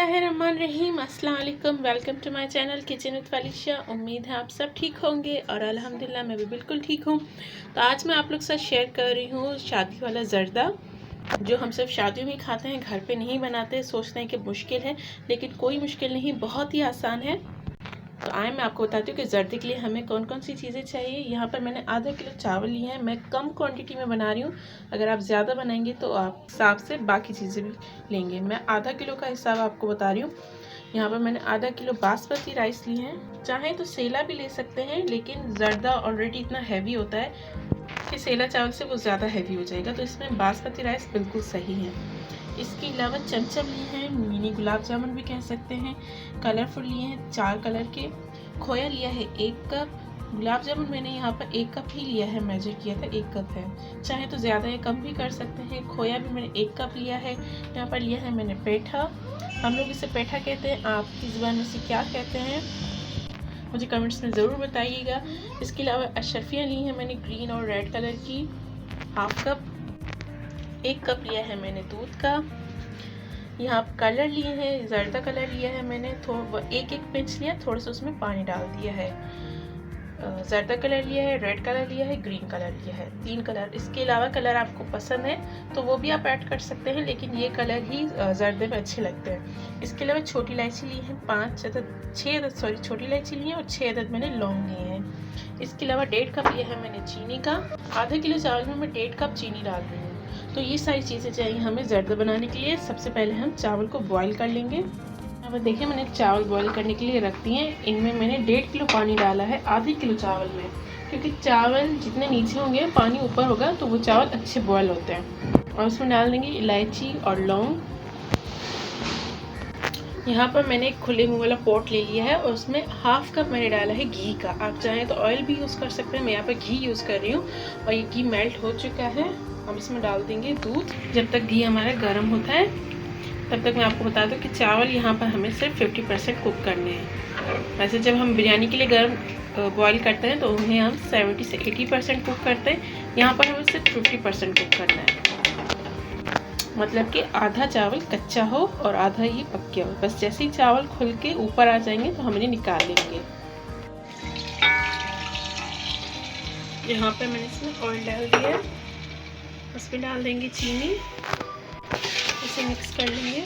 बिस्मिल्लाहिर्रहमानिर्रहीम। अस्सलाम वालेकुम। Welcome to my channel kitchen with Falisha. उम्मीद है आप सब ठीक होंगे और अल्हम्दुलिल्लाह मैं भी बिल्कुल ठीक हूँ। तो आज मैं आप लोग के साथ शेयर कर रही हूँ शादी वाला ज़र्दा, जो हम सब शादियों में खाते हैं, घर पे नहीं बनाते। सोचते हैं कि मुश्किल है, लेकिन कोई मुश्किल नहीं, बहुत ही आसान है। तो आए मैं आपको बताती हूँ कि ज़र्दे के लिए हमें कौन कौन सी चीज़ें चाहिए। यहाँ पर मैंने आधा किलो चावल लिए हैं। मैं कम क्वांटिटी में बना रही हूँ, अगर आप ज़्यादा बनाएंगे तो आप हिसाब से बाकी चीज़ें भी लेंगे। मैं आधा किलो का हिसाब आपको बता रही हूँ। यहाँ पर मैंने आधा किलो बासमती राइस लिए हैं। चाहें तो सेला भी ले सकते हैं, लेकिन ज़र्दा ऑलरेडी इतना हैवी होता है कि सेला चावल से वो ज़्यादा हैवी हो जाएगा, तो इसमें बासमती राइस बिल्कुल सही है। इसके अलावा चमचम लिए हैं, मिनी गुलाब जामुन भी कह सकते हैं। कलरफुल लिए हैं 4 कलर के। खोया लिया है 1 कप। गुलाब जामुन मैंने यहाँ पर 1 कप ही लिया है, मेजर किया था 1 कप है। चाहे तो ज़्यादा या कम भी कर सकते हैं। खोया भी मैंने 1 कप लिया है। यहाँ पर लिया है मैंने पेठा। हम लोग इसे पेठा कहते हैं, आपकी ज़ुबान में से क्या कहते हैं मुझे कमेंट्स में ज़रूर बताइएगा। इसके अलावा अशरफियाँ ली हैं मैंने ग्रीन और रेड कलर की, हाफ कप। 1 कप लिया है मैंने दूध का। यहाँ कलर लिए हैं, ज़र्दा कलर लिया है मैंने, एक पिंच लिया, थोड़ा सा उसमें पानी डाल दिया है। ज़र्दा कलर लिया है, रेड कलर लिया है, ग्रीन कलर लिया है, 3 कलर। इसके अलावा कलर आपको पसंद है तो वो भी आप ऐड कर सकते हैं, लेकिन ये कलर ही ज़र्दे में अच्छे लगते हैं। इसके अलावा छोटी इलायची ली है 6 अदद छोटी इलायची ली है, और 6 अदद मैंने लौंग लिए हैं। इसके अलावा 1.5 कप लिया है मैंने चीनी का। आधा किलो चावल में मैं 1.5 कप चीनी डाल रही हूँ। तो ये सारी चीज़ें चाहिए हमें ज़र्दा बनाने के लिए। सबसे पहले हम चावल को बॉईल कर लेंगे। अब देखिए मैंने चावल बॉईल करने के लिए रख दिए हैं। इनमें मैंने 1.5 किलो पानी डाला है आधे किलो चावल में, क्योंकि चावल जितने नीचे होंगे पानी ऊपर होगा तो वो चावल अच्छे बॉईल होते हैं। और उसमें डाल देंगे इलायची और लौंग। यहाँ पर मैंने एक खुले मुँह वाला पॉट ले लिया है और उसमें हाफ कप मैंने डाला है घी का। आप चाहें तो ऑयल भी यूज़ कर सकते हैं, मैं यहाँ पर घी यूज़ कर रही हूँ। और ये घी मेल्ट हो चुका है। हम इसमें डाल देंगे दूध। जब तक घी हमारा गर्म होता है तब तक मैं आपको बता दूं कि चावल यहाँ पर हमें सिर्फ 50% कुक करने हैं। वैसे जब हम बिरयानी के लिए गर्म बॉईल करते हैं तो उन्हें हम 70 से 80% कुक करते हैं। यहाँ पर हमें सिर्फ 50% कुक करना है, मतलब कि आधा चावल कच्चा हो और आधा ये पक्के हो। बस जैसे ही चावल खुल के ऊपर आ जाएंगे तो हम इन्हें निकाल लेंगे। यहाँ पर मैंने इसमें ऑयल डाल दिया, उसमें डाल देंगे चीनी, इसे मिक्स कर लेंगे।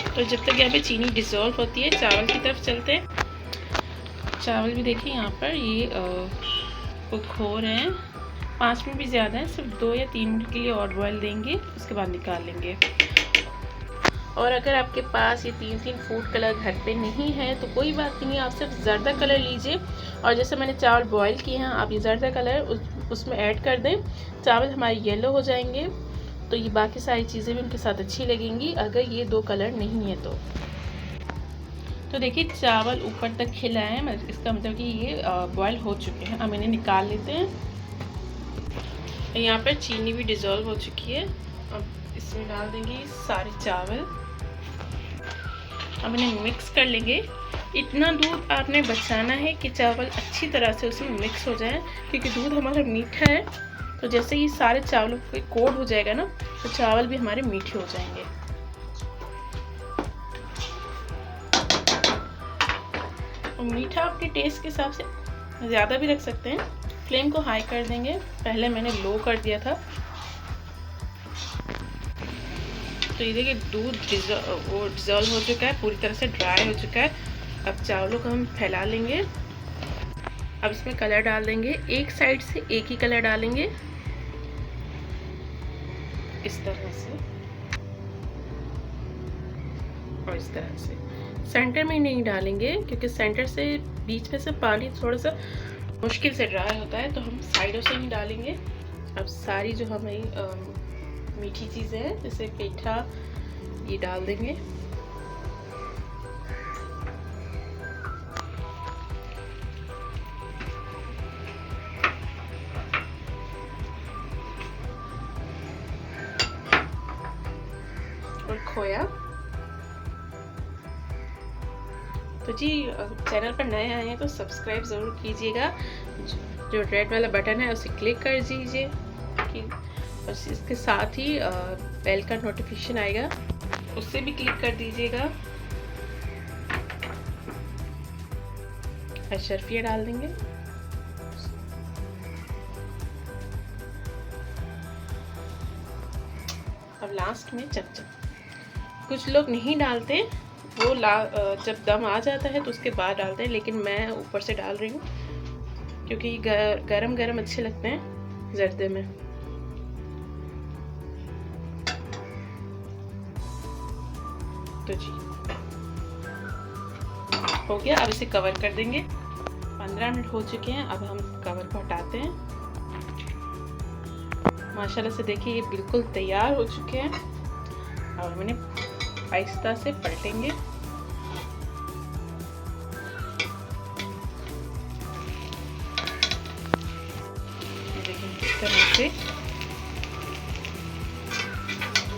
तो जब तक यहाँ पे चीनी डिसॉल्व होती है चावल की तरफ चलते हैं। चावल भी देखिए यहाँ पर ये कुक हो रहे हैं। 5 मिनट भी ज़्यादा है, सिर्फ 2 या 3 मिनट के लिए और बॉयल देंगे, उसके बाद निकाल लेंगे। और अगर आपके पास ये 3 फूड कलर घर पे नहीं है तो कोई बात नहीं, आप सिर्फ ज़र्दा कलर लीजिए। और जैसे मैंने चावल बॉईल किए हैं, आप ये ज़र्दा कलर उसमें ऐड कर दें। चावल हमारे येलो हो जाएंगे तो ये बाकी सारी चीज़ें भी उनके साथ अच्छी लगेंगी, अगर ये 2 कलर नहीं है तो देखिए चावल ऊपर तक खिला है, इसका मतलब कि ये बॉयल हो चुके हैं। अब इन्हें निकाल लेते हैं। यहाँ पर चीनी भी डिज़ोल्व हो चुकी है। अब इसमें डाल देंगे सारे चावल। अब इन्हें मिक्स कर लेंगे। इतना दूध आपने बचाना है कि चावल अच्छी तरह से उसमें मिक्स हो जाए, क्योंकि दूध हमारा मीठा है। तो जैसे ही सारे चावलों पे कोट हो जाएगा ना, तो चावल भी हमारे मीठे हो जाएंगे। और मीठा अपने टेस्ट के हिसाब से ज़्यादा भी रख सकते हैं। फ्लेम को हाई कर देंगे, पहले मैंने लो कर दिया था। तो ये देखिए दूध डिज़ोल्व हो चुका है, पूरी तरह से ड्राई हो चुका है। अब चावलों को हम फैला लेंगे। अब इसमें कलर डाल देंगे, एक साइड से एक ही कलर डालेंगे, इस तरह से और इस तरह से। सेंटर में नहीं डालेंगे, क्योंकि सेंटर से बीच में से पानी थोड़ा सा मुश्किल से ड्राई होता है, तो हम साइडों से ही डालेंगे। अब सारी जो हमारी मीठी चीज़ें हैं, जैसे पेठा, ये डाल देंगे। और खोया। तो जी चैनल पर नए आए हैं तो सब्सक्राइब ज़रूर कीजिएगा। जो रेड वाला बटन है उसे क्लिक कर दीजिए कि बस इसके साथ ही बेल का नोटिफिकेशन आएगा, उससे भी क्लिक कर दीजिएगा। अशरफिया डाल देंगे। अब लास्ट में चमचम। कुछ लोग नहीं डालते, वो जब दम आ जाता है तो उसके बाद डालते हैं, लेकिन मैं ऊपर से डाल रही हूँ क्योंकि गरम गरम अच्छे लगते हैं जर्दे में। तो जी हो गया। अब इसे कवर कर देंगे। 15 मिनट हो चुके हैं। अब हम कवर को हटाते हैं। माशाल्लाह से देखिए ये बिल्कुल तैयार हो चुके हैं। और मैंने आहिस्ता से पलटेंगे। देखिए इस तरह से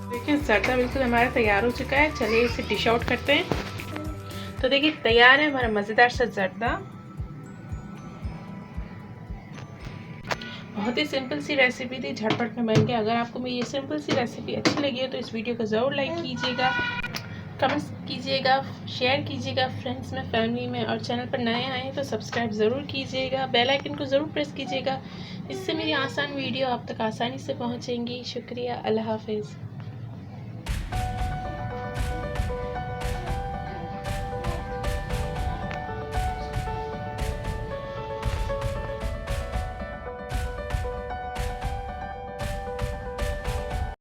देखिए जर्दा बिल्कुल हमारा तैयार हो चुका है। चलिए इसे डिश आउट करते हैं। तो देखिए तैयार है हमारा मज़ेदार सा जर्दा। बहुत ही सिंपल सी रेसिपी थी, झटपट में बन गया। अगर आपको मेरी ये सिंपल सी रेसिपी अच्छी लगी है तो इस वीडियो को ज़रूर लाइक कीजिएगा, कमेंट्स कीजिएगा, शेयर कीजिएगा फ्रेंड्स में, फैमिली में, और चैनल पर नए आए हैं तो सब्सक्राइब ज़रूर कीजिएगा, बेल आइकन को ज़रूर प्रेस कीजिएगा। इससे मेरी आसान वीडियो आप तक आसानी से पहुंचेंगी। शुक्रिया। अल्लाह हाफिज़।